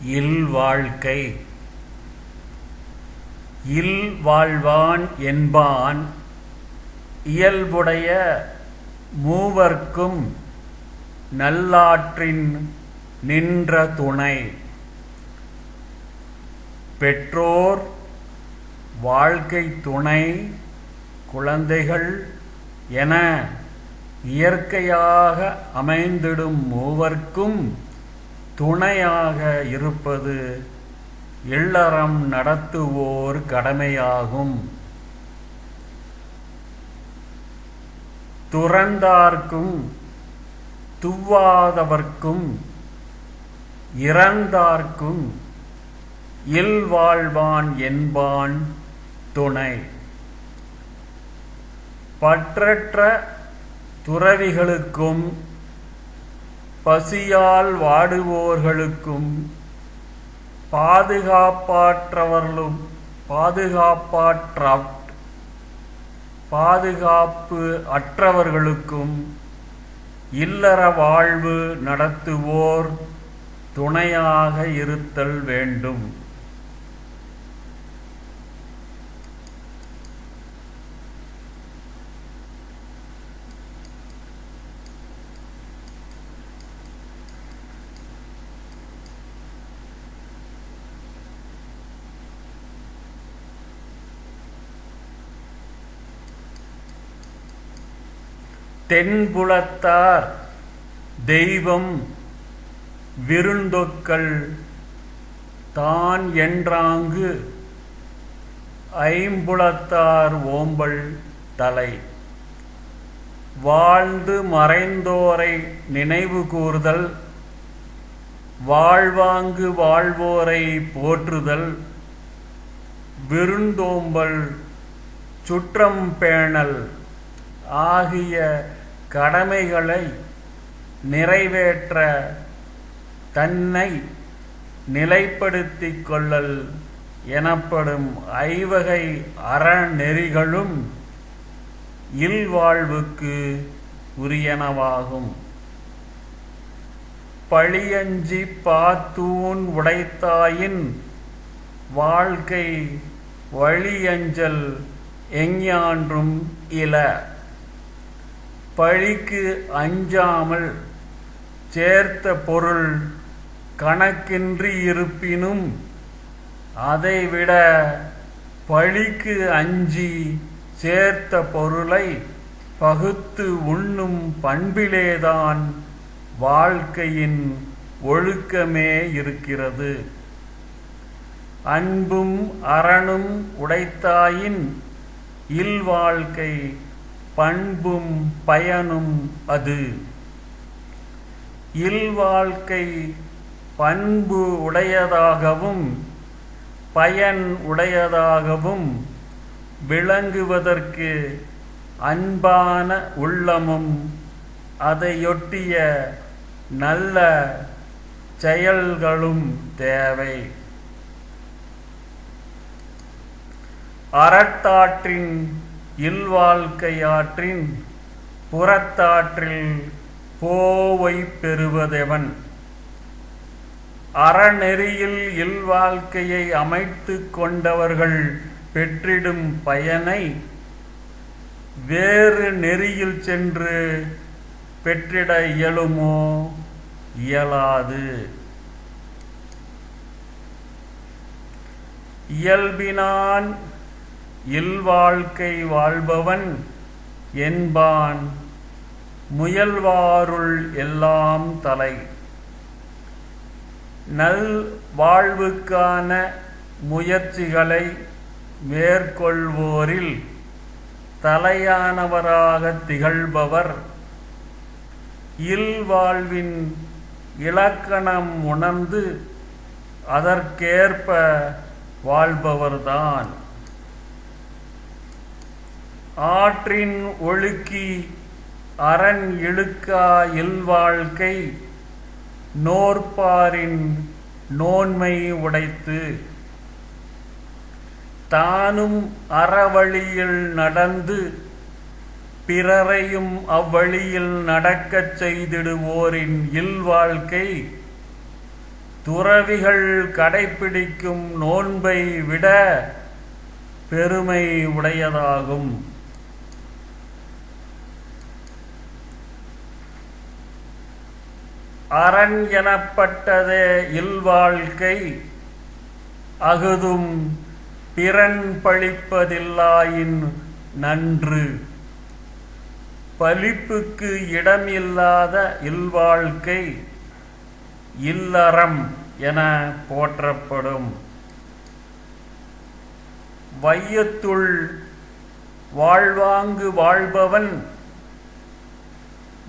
இல்வாழ்க்கை. இல்வாழ்வான் என்பான் இயல்புடைய மூவர்க்கும் நல்லாற்றின் நின்ற துணை. பெற்றோர், வாழ்க்கை துணை, குழந்தைகள் என இயற்கையாக அமைந்திடும் மூவர்க்கும் துணையாக இருப்பது இல்லறம் நடத்துவோர் கடமையாகும். துறந்தார்க்கும் துவாதவர்க்கும் இறந்தார்க்கும் இல்வாழ்வான் என்பான் துணை. பற்றற்ற துறவிகளுக்கும் பசியால் வாடுவோர்களுக்கும் பாதுகாப்பு அற்றவர்களுக்கும் இல்லற வாழ்வு நடத்துவோர் துணையாக இருத்தல் வேண்டும். தென்புலத்தார் தெய்வம் விருந்தொக்கல் தான் என்றாங்கு ஐம்புலத்தார் ஓம்பல் தலை. வாழ்ந்து மறைந்தோரை நினைவு கூர்தல், வாழ்வாங்கு வாழ்வோரை போற்றுதல், விருந்தோம்பல், சுற்றம் பேணல் ஆகிய கடமைகளை நிறைவேற்ற தன்னை நிலைப்படுத்திக் கொள்ளல் எனப்படும் ஐவகை அறநெறிகளும் இல்வாழ்வுக்கு உரியனவாகும். பழியஞ்சி பாத்தூன் உடைத்தாயின் வாழ்க்கை வழியஞ்சல் எஞ்ஞான்றும் இல. பழிக்கு அஞ்சாமல் சேர்த்த பொருள் கணக்கின்றி இருப்பினும் அதைவிட பழிக்கு அஞ்சி சேர்த்த பொருளை பகுத்து உண்ணும் பண்பிலேதான் வாழ்க்கையின் ஒழுக்கமே இருக்கிறது. அன்பும் அறனும் உடைத்தாயின் இல்வாழ்க்கை பண்பும் பயனும் அது. இல்வாழ்க்கை பண்பு உடையதாகவும் பயன் உடையதாகவும் விளங்குவதற்கு அன்பான உள்ளமும் அதையொட்டிய நல்ல செயல்களும் தேவை. அறத்தாற்றின் இல்வாழ்க்கையாற்றின் புறத்தாற்றில் போவை பெறுவதெவன்? அறநெறியில் இல்வாழ்க்கையை அமைத்து கொண்டவர்கள் பெற்றிடும் பயனை வேறு நெறியில் சென்று பெற்றிட இயலுமோ? இயலாது. இயல்பினான் இல்வாழ்க்கை வாழ்பவன் என்பான் முயல்வாருள் எல்லாம் தலை. நல் வாழ்வுக்கான முயற்சிகளை மேற்கொள்வோரில் தலையானவராக திகழ்பவர் இல்வாழ்வின் இலக்கணம் உணர்ந்து அதற்கேற்ப வாழ்பவர்தான். ஆற்றின் ஒழுக்கி அரண் இழுக்கா இல்வாழ்க்கை நோற்பாரின் நோன்மை உடைத்து. தானும் அறவழியில் நடந்து பிறரையும் அவ்வழியில் நடக்கச் செய்திடுவோரின் இல்வாழ்க்கை துறவிகள் கடைப்பிடிக்கும் நோன்பை விட பெருமை உடையதாகும். அரண் எனப்பட்டதே இல்வாழ்க்கை, அகுதும் பிறன் பழிப்பதில்லாயின் நன்று. பழிப்புக்கு இடமில்லாத இல்வாழ்க்கை இல்லறம் என போற்றப்படும். வையத்துள் வாழ்வாங்கு வாழ்பவன்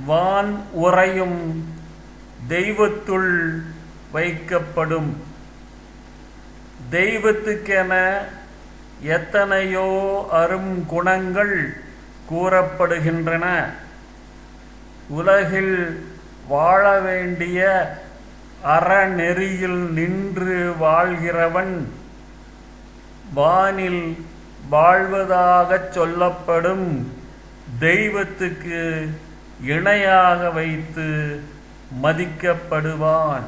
வான் உறையும் தெய்வத்துள் வைக்கப்படும். தெய்வத்துக்கென எத்தனையோ அரும் குணங்கள் கூறப்படுகின்றன. உலகில் வாழ வேண்டிய அறநெறியில் நின்று வாழ்கிறவன் வானில் வாழ்வதாகச் சொல்லப்படும் தெய்வத்துக்கு இணையாக வைத்து மதிக்கப்படுவான்.